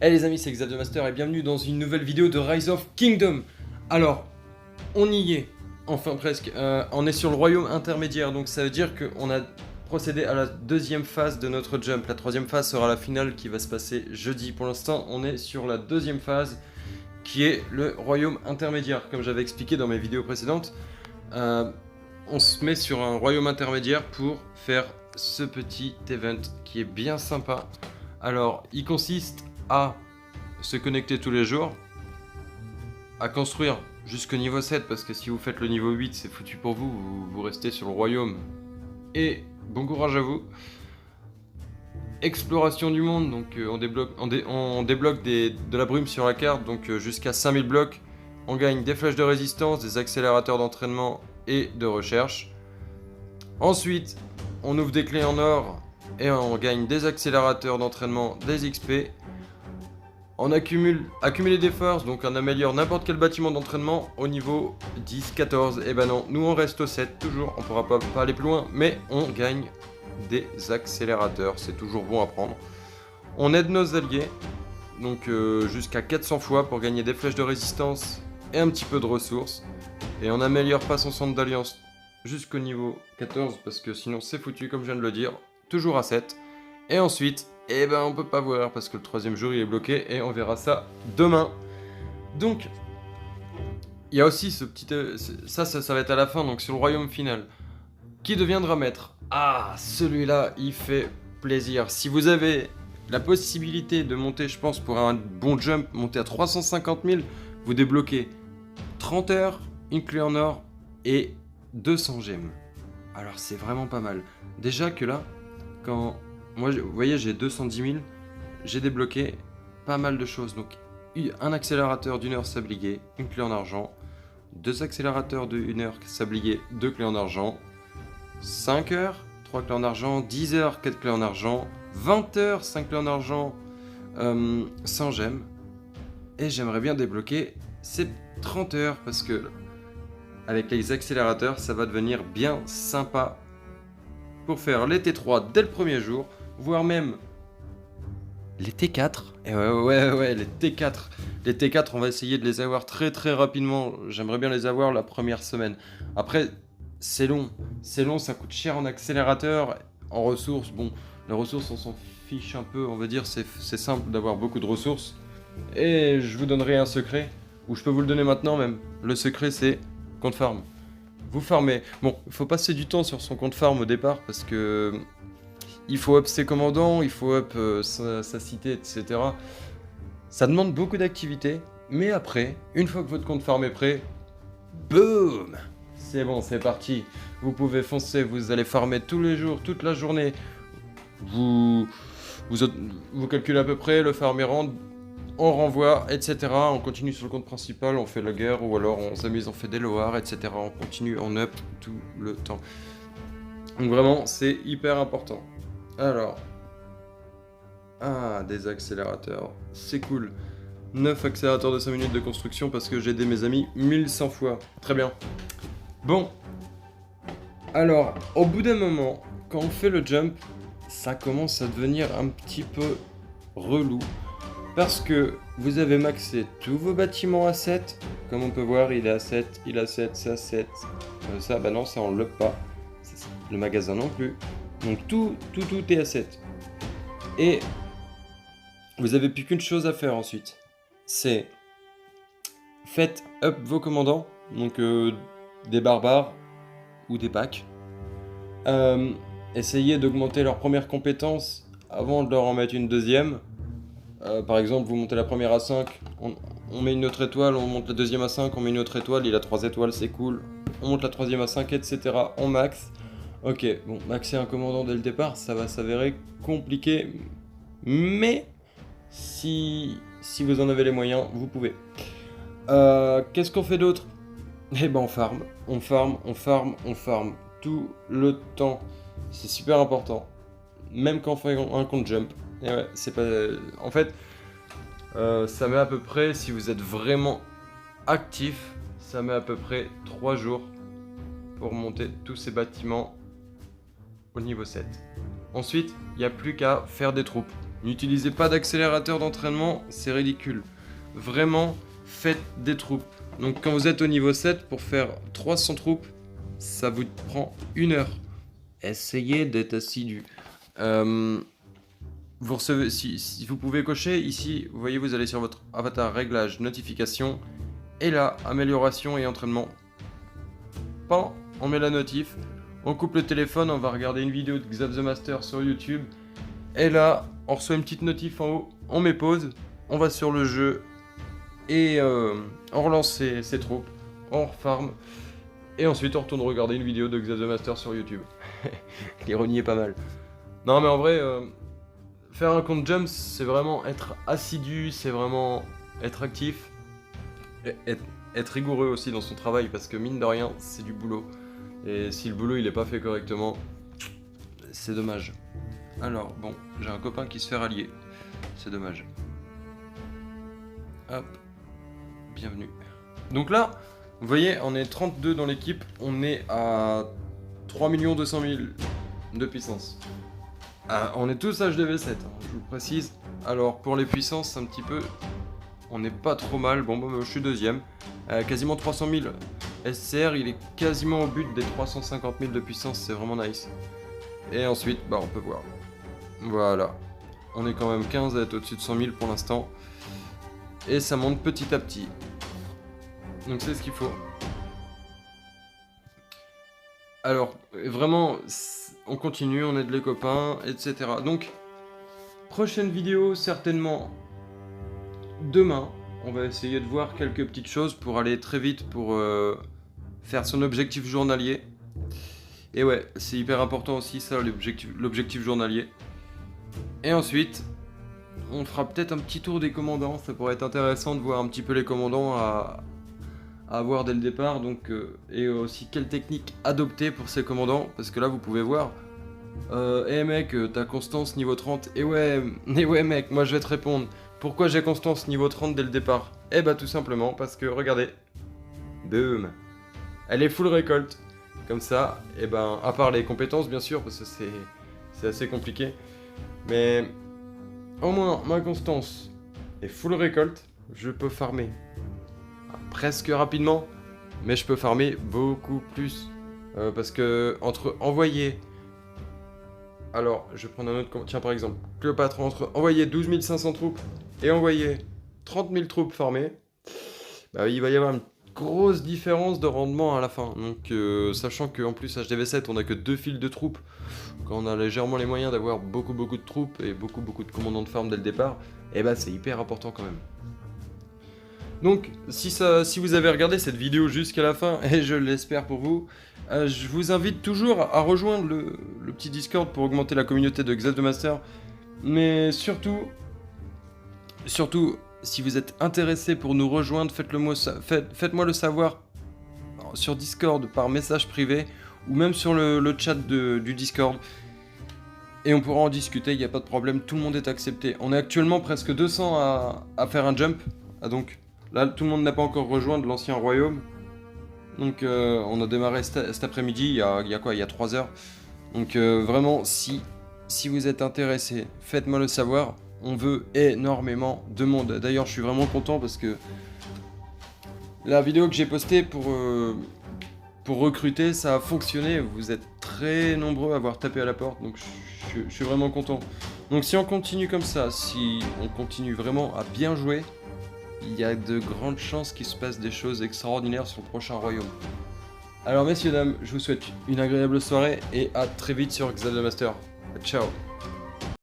Hey les amis, c'est Xavier Master et bienvenue dans une nouvelle vidéo de Rise of Kingdom. Alors, on y est, enfin presque, on est sur le royaume intermédiaire, donc ça veut dire qu'on a procédé à la deuxième phase de notre jump. La troisième phase sera la finale qui va se passer jeudi. Pour l'instant, on est sur la deuxième phase qui est le royaume intermédiaire. Comme j'avais expliqué dans mes vidéos précédentes, on se met sur un royaume intermédiaire pour faire ce petit event qui est bien sympa. Alors, il consiste à se connecter tous les jours, à construire jusqu'au niveau 7, parce que si vous faites le niveau 8, c'est foutu pour vous, vous restez sur le royaume. Et bon courage à vous. Exploration du monde, donc on débloque de la brume sur la carte, donc jusqu'à 5000 blocs. On gagne des flèches de résistance, des accélérateurs d'entraînement et de recherche. Ensuite, on ouvre des clés en or et on gagne des accélérateurs d'entraînement, des XP. On accumuler des forces, donc on améliore n'importe quel bâtiment d'entraînement au niveau 10, 14. Et ben non, nous on reste au 7, toujours, on pourra pas aller plus loin, mais on gagne des accélérateurs, c'est toujours bon à prendre. On aide nos alliés, donc jusqu'à 400 fois pour gagner des flèches de résistance et un petit peu de ressources. Et on améliore pas son centre d'alliance jusqu'au niveau 14, parce que sinon c'est foutu, comme je viens de le dire, toujours à 7. Et ensuite, eh ben on peut pas voir parce que le troisième jour il est bloqué et on verra ça demain. Donc, il y a aussi ce petit... ça va être à la fin, donc sur le royaume final. Qui deviendra maître? Ah, celui-là, il fait plaisir. Si vous avez la possibilité de monter, je pense, pour un bon jump, monter à 350 000, vous débloquez 30 heures, une clé en or et 200 gemmes. Alors c'est vraiment pas mal. Déjà que là, quand... Moi, vous voyez, j'ai 210 000, j'ai débloqué pas mal de choses. Donc, un accélérateur d'une heure sablier, une clé en argent, 2 accélérateurs de 1 heure sablier, 2 clés en argent, 5 heures, 3 clés en argent, 10 heures, 4 clés en argent, 20 heures, 5 clés en argent, 100 gemmes. Et j'aimerais bien débloquer ces 30 heures parce que, avec les accélérateurs, ça va devenir bien sympa pour faire les T3 dès le premier jour. Voire même les T4. Et ouais, les T4. Les T4, on va essayer de les avoir très rapidement. J'aimerais bien les avoir la première semaine. Après, c'est long, ça coûte cher en accélérateur, en ressources. Bon, les ressources, on s'en fiche un peu, on va dire, c'est simple d'avoir beaucoup de ressources. Et je vous donnerai un secret, ou je peux vous le donner maintenant même. Le secret, c'est compte farm. Vous farmez. Bon, il faut passer du temps sur son compte farm au départ, parce que... il faut up ses commandants, il faut up sa cité, etc. Ça demande beaucoup d'activité, mais après, une fois que votre compte farm est prêt, boum! C'est bon, c'est parti. Vous pouvez foncer, vous allez farmer tous les jours, toute la journée. Vous calculez à peu près, le farm est rentre, on renvoie, etc. On continue sur le compte principal, on fait la guerre, ou alors on s'amuse, on fait des loirs, etc. On continue, on up tout le temps. Donc vraiment, c'est hyper important. Alors, des accélérateurs, c'est cool. 9 accélérateurs de 5 minutes de construction parce que j'ai aidé mes amis 1100 fois. Très bien. Bon. Alors, au bout d'un moment, quand on fait le jump, ça commence à devenir un petit peu relou. Parce que vous avez maxé tous vos bâtiments à 7. Comme on peut voir, il est à 7, il est à 7, c'est à 7. Ça, bah non, ça on le pas. Le magasin non plus. Donc tout est à 7. Et vous avez plus qu'une chose à faire ensuite. C'est faites up vos commandants, donc des barbares ou des packs. Essayez d'augmenter leurs premières compétences avant de leur en mettre une deuxième. Par exemple, vous montez la première à 5, on met une autre étoile, on monte la deuxième à 5, on met une autre étoile, il a 3 étoiles, c'est cool. On monte la troisième à 5, etc. On max. Ok, bon, maxer un commandant dès le départ, ça va s'avérer compliqué, mais si vous en avez les moyens, vous pouvez. Qu'est-ce qu'on fait d'autre? Eh ben on farm, tout le temps. C'est super important, même quand on fait un compte jump. Et ouais, c'est pas... En fait, ça met à peu près, si vous êtes vraiment actif, ça met à peu près 3 jours pour monter tous ces bâtiments au niveau 7. Ensuite, il n'y a plus qu'à faire des troupes. N'utilisez pas d'accélérateur d'entraînement, c'est ridicule. Vraiment, faites des troupes. Donc quand vous êtes au niveau 7, pour faire 300 troupes, ça vous prend 1 heure. Essayez d'être assidu. Vous recevez, si vous pouvez cocher, ici, vous voyez, vous allez sur votre avatar réglage, notification, et là, amélioration et entraînement. Pan, on met la notif, on coupe le téléphone, on va regarder une vidéo de Xav the Master sur YouTube, et là, on reçoit une petite notif en haut, on met pause, on va sur le jeu, et on relance ses troupes, on refarme, et ensuite on retourne regarder une vidéo de Xav the Master sur YouTube. L'ironie est pas mal. Non mais en vrai, faire un compte Jump, c'est vraiment être assidu, c'est vraiment être actif, et être rigoureux aussi dans son travail, parce que mine de rien, c'est du boulot. Et si le boulot il est pas fait correctement, c'est dommage. Alors bon, j'ai un copain qui se fait rallier, c'est dommage. Hop, bienvenue. Donc là, vous voyez, on est 32 dans l'équipe, on est à 3 200 000 de puissance. Ah, on est tous HDV7, hein, je vous le précise. Alors pour les puissances, un petit peu, on n'est pas trop mal. Bon, je suis deuxième. Quasiment 300 000 SCR, il est quasiment au but des 350 000 de puissance, c'est vraiment nice. Et ensuite, bah on peut voir. Voilà. On est quand même 15 à être au-dessus de 100 000 pour l'instant. Et ça monte petit à petit. Donc c'est ce qu'il faut. Alors, vraiment, on continue, on aide les copains, etc. Donc, prochaine vidéo, certainement demain. On va essayer de voir quelques petites choses pour aller très vite pour faire son objectif journalier. Et ouais, c'est hyper important aussi ça, l'objectif journalier. Et ensuite, on fera peut-être un petit tour des commandants. Ça pourrait être intéressant de voir un petit peu les commandants à avoir dès le départ, donc et aussi quelle technique adopter pour ces commandants, parce que là vous pouvez voir mec, t'as Constance niveau 30, et ouais mec, moi je vais te répondre, pourquoi j'ai Constance niveau 30 dès le départ? Eh bah tout simplement parce que regardez, boum, elle est full récolte, comme ça, et ben à part les compétences bien sûr, parce que c'est assez compliqué, mais au moins ma Constance est full récolte, je peux farmer presque rapidement, mais je peux farmer beaucoup plus. Parce que entre envoyer... Alors, je vais prendre un autre... Tiens, par exemple, Cléopâtre, entre envoyer 12 500 troupes et envoyer 30 000 troupes farmées, bah, il va y avoir une grosse différence de rendement à la fin. Donc, sachant qu'en plus, HDV7, on a que 2 files de troupes, quand on a légèrement les moyens d'avoir beaucoup de troupes et beaucoup de commandants de farm dès le départ, et bah c'est hyper important quand même. Donc, si vous avez regardé cette vidéo jusqu'à la fin, et je l'espère pour vous, je vous invite toujours à rejoindre le petit Discord pour augmenter la communauté de Xav the Master. Mais surtout, si vous êtes intéressé pour nous rejoindre, faites-moi le savoir sur Discord par message privé ou même sur le chat du Discord. Et on pourra en discuter, il n'y a pas de problème, tout le monde est accepté. On est actuellement presque 200 à faire un jump, donc... Là, tout le monde n'a pas encore rejoint de l'ancien royaume. Donc, on a démarré cet après-midi, il y a 3 heures. Donc, vraiment, si vous êtes intéressé, faites-moi le savoir. On veut énormément de monde. D'ailleurs, je suis vraiment content parce que la vidéo que j'ai postée pour recruter, ça a fonctionné. Vous êtes très nombreux à avoir tapé à la porte, donc je suis vraiment content. Donc, si on continue comme ça, si on continue vraiment à bien jouer, il y a de grandes chances qu'il se passe des choses extraordinaires sur le prochain royaume. Alors messieurs dames, je vous souhaite une agréable soirée et à très vite sur Xav the Master. Ciao.